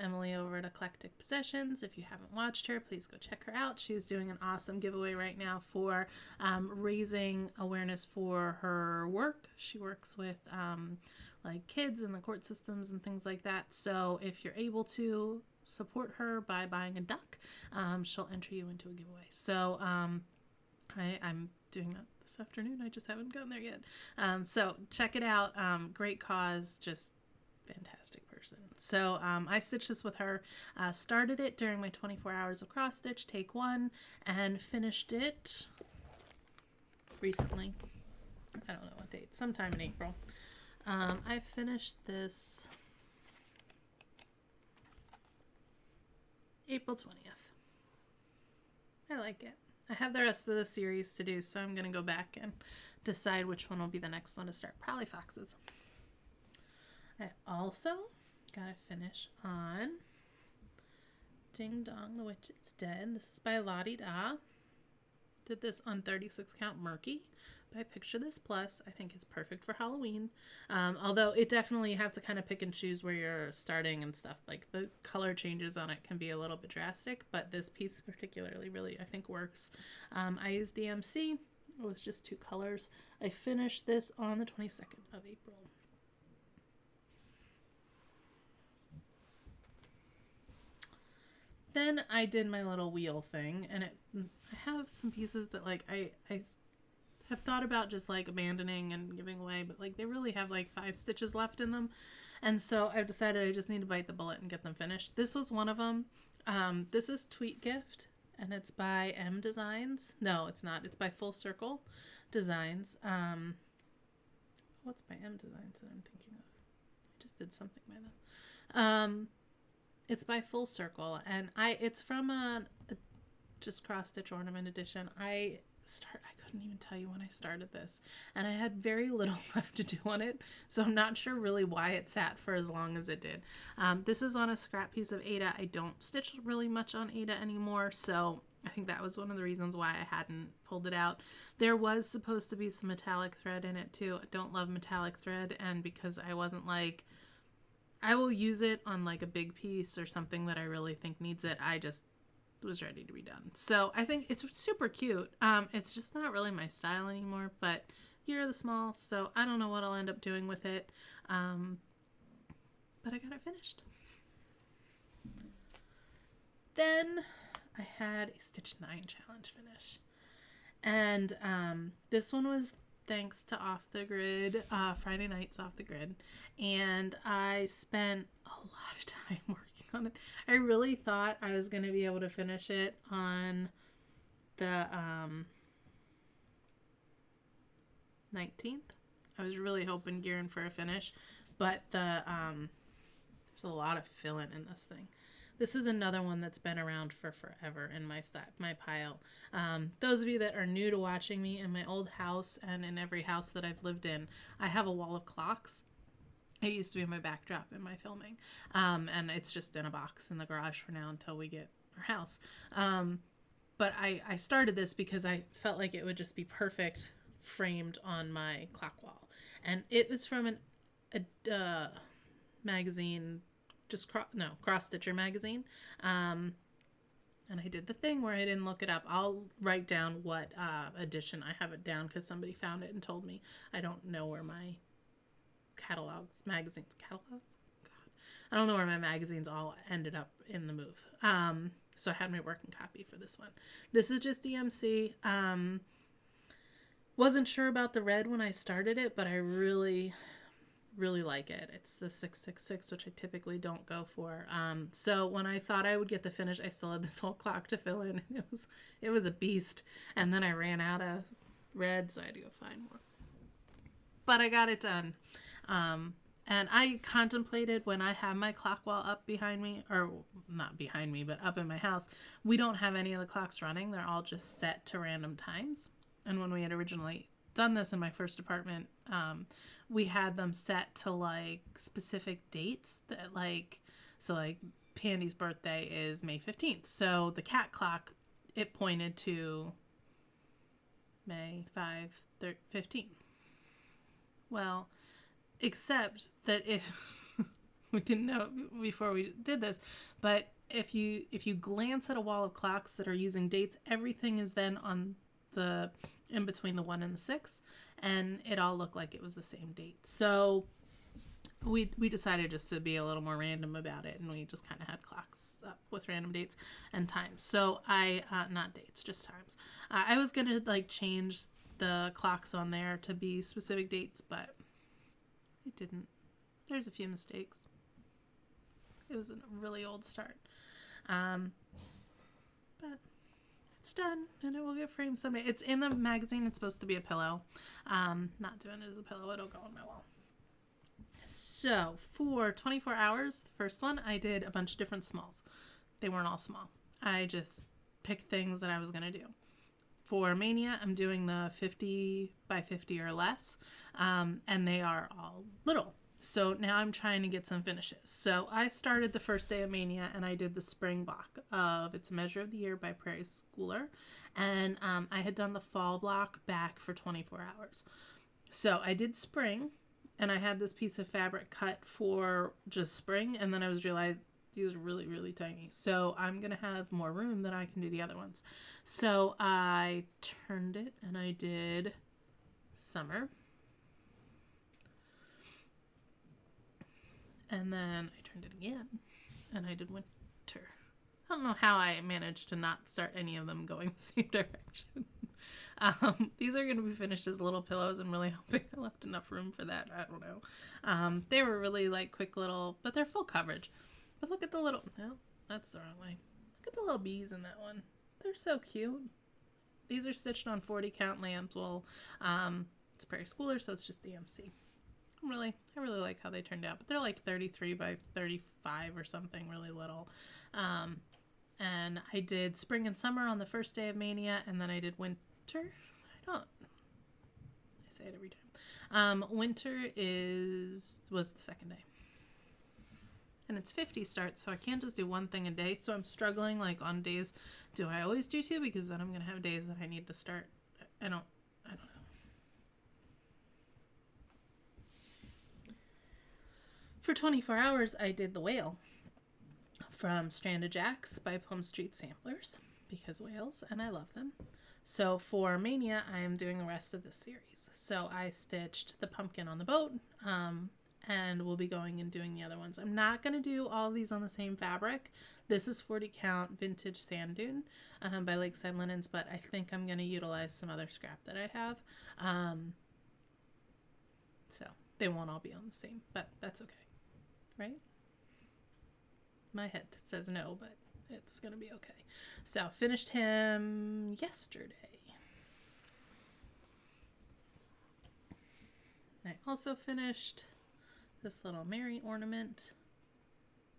Emily over at Eclectic Possessions. If you haven't watched her, please go check her out. She's doing an awesome giveaway right now for raising awareness for her work. She works with like kids in the court systems and things like that. So if you're able to support her by buying a duck, she'll enter you into a giveaway. So I'm doing that this afternoon. I just haven't gotten there yet. So check it out. Great cause, just fantastic person. So I stitched this with her, started it during my 24 hours of cross stitch, take one, and finished it recently. I don't know what date, sometime in April. I finished this April 20th. I like it. I have the rest of the series to do, so I'm going to go back and decide which one will be the next one to start. Probably Foxes. I also got to finish on Ding Dong, the Witch is Dead. This is by Lottie Da. Did this on 36 count Murky by Picture This Plus. I think it's perfect for Halloween. Although it definitely have to kind of pick and choose where you're starting and stuff. Like the color changes on it can be a little bit drastic, but this piece particularly really I think works. I used DMC. It was just 2 colors. I finished this on the 22nd of April. Then I did my little wheel thing, and I have some pieces that like I have thought about just like abandoning and giving away, but like they really have like 5 stitches left in them, and so I've decided I just need to bite the bullet and get them finished. This was one of them. This is Tweet Gift, and it's by M Designs. No, it's not. It's by Full Circle Designs. What's by M Designs that I'm thinking of? I just did something by them. It's by Full Circle, and it's from a just cross stitch ornament edition. I couldn't even tell you when I started this, and I had very little left to do on it, so I'm not sure really why it sat for as long as it did. This is on a scrap piece of Ada. I don't stitch really much on Ada anymore, so I think that was one of the reasons why I hadn't pulled it out. There was supposed to be some metallic thread in it too. I don't love metallic thread, and because I wasn't like, I will use it on like a big piece or something that I really think needs it, I just was ready to be done. So I think it's super cute. It's just not really my style anymore, but you're the small, so I don't know what I'll end up doing with it. But I got it finished. Then I had a Stitch 9 challenge finish. And this one was thanks to Off the Grid, Friday nights Off the Grid. And I spent a lot of time working on it. I really thought I was going to be able to finish it on the 19th. I was really hoping, gearing for a finish. But there's a lot of fill-in in this thing. This is another one that's been around for forever in my pile. Those of you that are new to watching me, in my old house and in every house that I've lived in, I have a wall of clocks. It used to be my backdrop in my filming. And it's just in a box in the garage for now until we get our house. But I started this because I felt like it would just be perfect framed on my clock wall. And it was from magazine, just cross stitcher magazine. And I did the thing where I didn't look it up. I'll write down what edition. I have it down because somebody found it and told me. I don't know where my magazines, God. I don't know where my magazines all ended up in the move. So I had my working copy for this one. This is just DMC. Wasn't sure about the red when I started it, but I really like it. It's the 666, which I typically don't go for. So when I thought I would get the finish, I still had this whole clock to fill in. It was a beast. And then I ran out of red, so I had to go find more. But I got it done. And I contemplated, when I have my clock wall up behind me, or not behind me, but up in my house, we don't have any of the clocks running. They're all just set to random times. And when we had originally done this in my first apartment, we had them set to like specific dates that so Pandy's birthday is May 15th. So the cat clock, it pointed to May 15. Well, except that if we didn't know before we did this, but if you glance at a wall of clocks that are using dates, everything is then on the in between the 1 and the 6, and it all looked like it was the same date. So we decided just to be a little more random about it, and we just kind of had clocks up with random dates and times. So not dates, just times. I was gonna change the clocks on there to be specific dates, but it didn't. There's a few mistakes. It was a really old start. But it's done, and it will get framed someday. It's in the magazine. It's supposed to be a pillow. Not doing it as a pillow. It'll go on my wall. So for 24 hours, the first one, I did a bunch of different smalls. They weren't all small. I just picked things that I was going to do. For Mania, I'm doing the 50 by 50 or less, and they are all little. So now I'm trying to get some finishes. So I started the first day of Mania, and I did the spring block of It's a Measure of the Year by Prairie Schooler, and I had done the fall block back for 24 hours. So I did spring, and I had this piece of fabric cut for just spring, and then I realized these are really, really tiny. So I'm going to have more room that I can do the other ones. So I turned it, and I did summer. And then I turned it again, and I did winter. I don't know how I managed to not start any of them going the same direction. These are going to be finished as little pillows. I'm really hoping I left enough room for that. I don't know. They were really quick little, but they're full coverage. But look at the little, no, that's the wrong way. Look at the little bees in that one. They're so cute. These are stitched on 40 count lambs wool. It's Prairie Schooler, so it's just DMC. I really like how they turned out, but they're 33 by 35 or something, really little. And I did spring and summer on the first day of Mania, and then I did winter. I say it every time. Winter was the second day. And it's 50 starts, so I can't just do one thing a day. So I'm struggling on days. Do I always do two? Because then I'm going to have days that I need to start. I don't know. For 24 hours, I did the whale from Stranded Jacks by Plum Street Samplers, because whales, and I love them. So for Mania, I am doing the rest of the series. So I stitched the pumpkin on the boat, and we'll be going and doing the other ones. I'm not going to do all of these on the same fabric. This is 40 count vintage sand dune by Lakeside Linens, but I think I'm going to utilize some other scrap that I have. So they won't all be on the same, but that's okay. Right? My head says no, but it's going to be okay. So finished him yesterday. I also finished this little Mary ornament.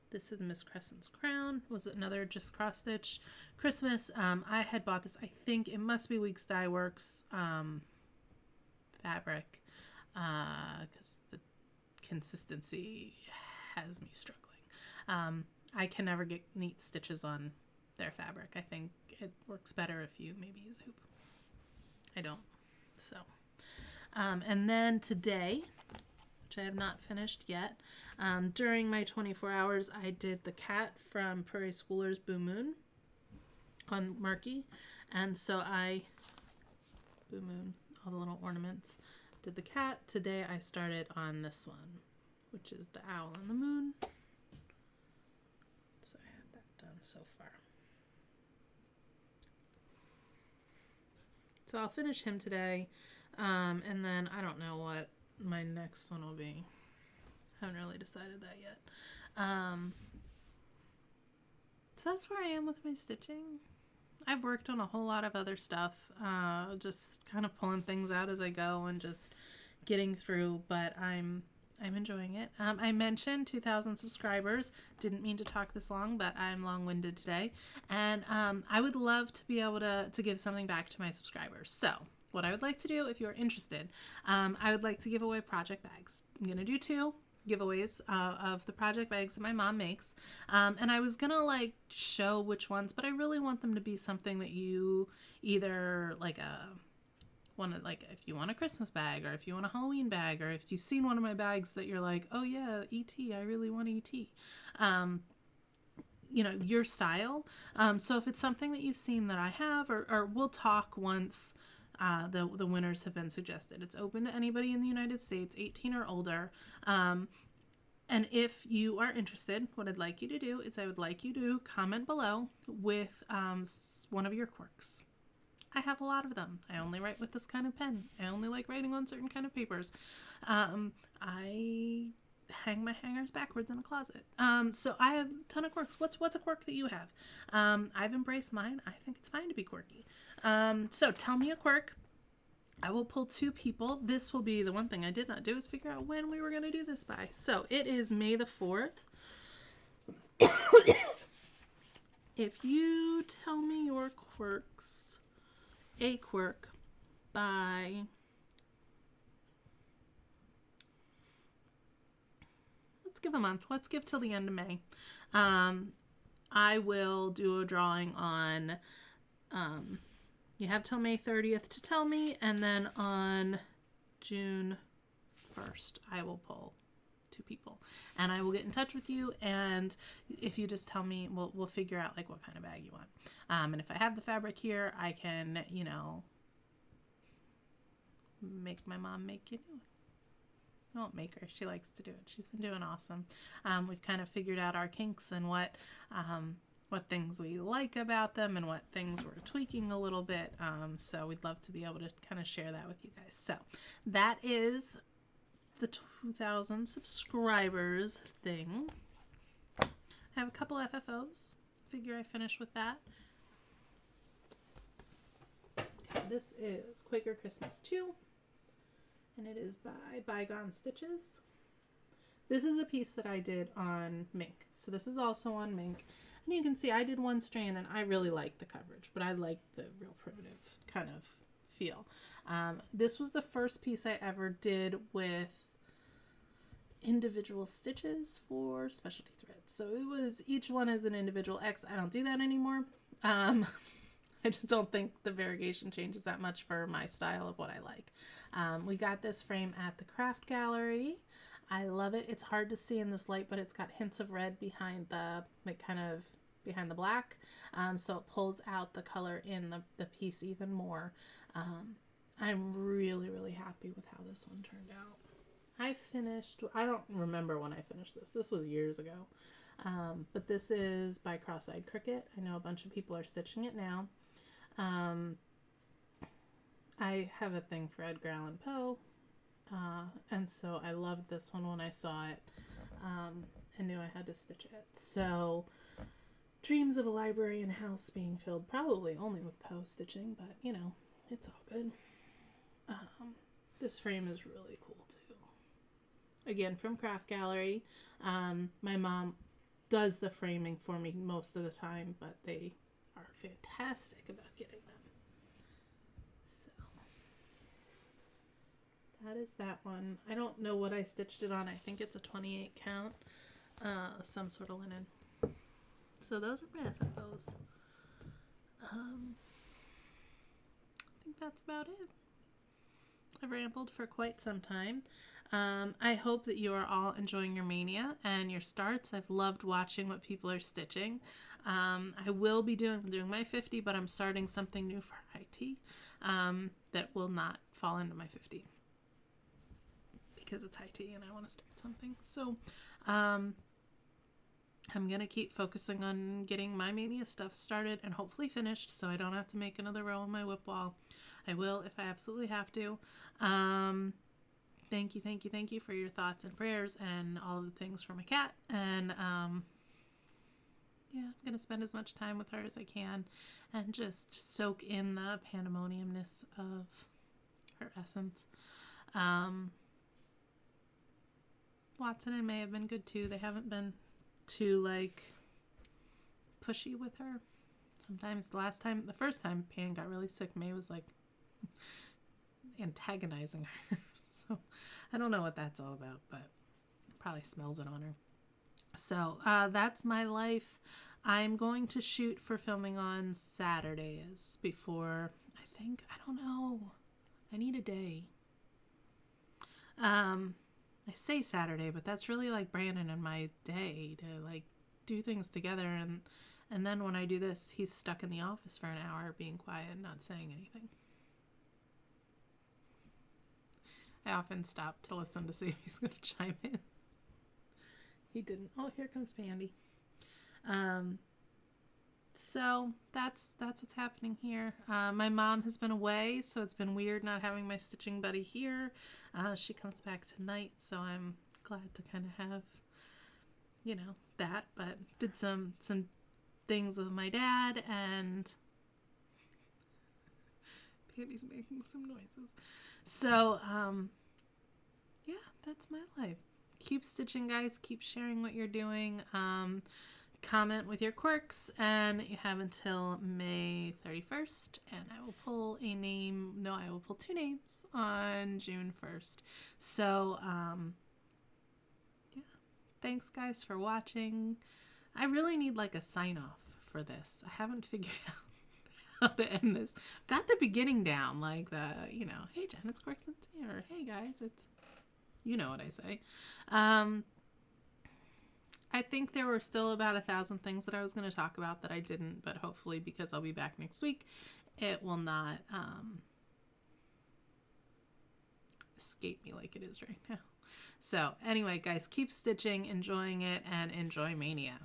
This is Miss Crescent's crown. Was another just cross stitch Christmas. I had bought this. I think it must be Weeks Dye Works fabric, because the consistency has me struggling. I can never get neat stitches on their fabric. I think it works better if you maybe use a hoop. I don't. So, and then today, which I have not finished yet. During my 24 hours, I did the cat from Prairie Schoolers Boo Moon on Murky. And so Boo Moon, all the little ornaments, did the cat. Today I started on this one, which is the owl and the moon. So I have that done so far. So I'll finish him today, and then I don't know what my next one will be. Haven't really decided that yet. So that's where I am with my stitching. I've worked on a whole lot of other stuff, just kind of pulling things out as I go and just getting through, but I'm enjoying it. I mentioned 2,000 subscribers. Didn't mean to talk this long, but I'm long-winded today. And I would love to be able to give something back to my subscribers. So what I would like to do, if you're interested, I would like to give away project bags. I'm going to do 2 giveaways of the project bags that my mom makes. And I was going to show which ones, but I really want them to be something that you either if you want a Christmas bag, or if you want a Halloween bag, or if you've seen one of my bags that you're like, oh yeah, E.T., I really want E.T. Your style. So if it's something that you've seen that I have, or we'll talk once the winners have been suggested. It's open to anybody in the United States, 18 or older. And if you are interested, what I'd like you to do is I would like you to comment below with one of your quirks. I have a lot of them. I only write with this kind of pen. I only like writing on certain kind of papers. I hang my hangers backwards in a closet. So I have a ton of quirks. What's a quirk that you have? I've embraced mine. I think it's fine to be quirky. So tell me a quirk. I will pull 2 people. This will be the one thing I did not do is figure out when we were going to do this by. So it is May the 4th. If you tell me your quirks, a quirk by let's give a month. Let's give till the end of May. I will do a drawing on you have till May 30th to tell me, and then on June 1st I will pull 2 people, and I will get in touch with you, and if you just tell me, we'll figure out what kind of bag you want. And if I have the fabric here, I can make my mom make you do it. I won't make her. She likes to do it. She's been doing awesome. We've kind of figured out our kinks and what things we like about them and what things we're tweaking a little bit. So we'd love to be able to kind of share that with you guys. So that is the 2,000 subscribers thing. I have a couple FFOs. Figure I finish with that. Okay, this is Quaker Christmas 2, and it is by Bygone Stitches. This is a piece that I did on mink. So this is also on mink. And you can see I did 1 strand, and I really like the coverage, but I like the real primitive kind of feel. This was the first piece I ever did with individual stitches for specialty threads. So it was, each one is an individual X. I don't do that anymore. I just don't think the variegation changes that much for my style of what I like. We got this frame at the craft gallery. I love it. It's hard to see in this light, but it's got hints of red behind the, behind the black. So it pulls out the color in the piece even more. I'm really, really happy with how this one turned out. I don't remember when I finished this. This was years ago. But this is by Cross-Eyed Cricket. I know a bunch of people are stitching it now. I have a thing for Edgar Allan Poe. And so I loved this one when I saw it. I knew I had to stitch it. So dreams of a library and house being filled probably only with Poe stitching, but it's all good. This frame is really cool too. Again, from Craft Gallery. My mom does the framing for me most of the time, but they are fantastic about getting them. So that is that one. I don't know what I stitched it on. I think it's a 28 count, some sort of linen. So those are my FFOs. I think that's about it. I've rambled for quite some time. I hope that you are all enjoying your Mania and your starts. I've loved watching what people are stitching. I will be doing my 50, but I'm starting something new for high tea that will not fall into my 50 because it's high tea and I want to start something. So I'm going to keep focusing on getting my Mania stuff started and hopefully finished so I don't have to make another row on my whip wall. I will if I absolutely have to. Thank you for your thoughts and prayers and all of the things for my cat. And yeah, I'm going to spend as much time with her as I can and just soak in the pandemoniumness of her essence. Watson and May have been good too. They haven't been too like pushy with her. Sometimes the first time Pan got really sick, May was like antagonizing her. So I don't know what that's all about, but it probably smells it on her. So that's my life. I'm going to shoot for filming on Saturdays before, I don't know. I need a day. I say Saturday, but that's really like Brandon and my day to like do things together. And then when I do this, he's stuck in the office for an hour being quiet and not saying anything. I often stop to listen to see if he's going to chime in. He didn't. Oh, here comes Pandy. So that's what's happening here. My mom has been away, so it's been weird not having my stitching buddy here. She comes back tonight, so I'm glad to kind of have, that. But did some things with my dad, and Pandy's making some noises. So, yeah, that's my life. Keep stitching, guys. Keep sharing what you're doing. Comment with your quirks, and you have until May 31st, and I will pull I will pull 2 names on June 1st. So, yeah. Thanks, guys, for watching. I really need, like, a sign-off for this. I haven't figured out how to end this. Got the beginning down, like hey Jen, it's Quirks here. Hey guys, it's, you know what I say. I think there were still about 1,000 things that I was going to talk about that I didn't, but hopefully because I'll be back next week, it will not escape me like it is right now. So anyway, guys, keep stitching, enjoying it, and enjoy Mania.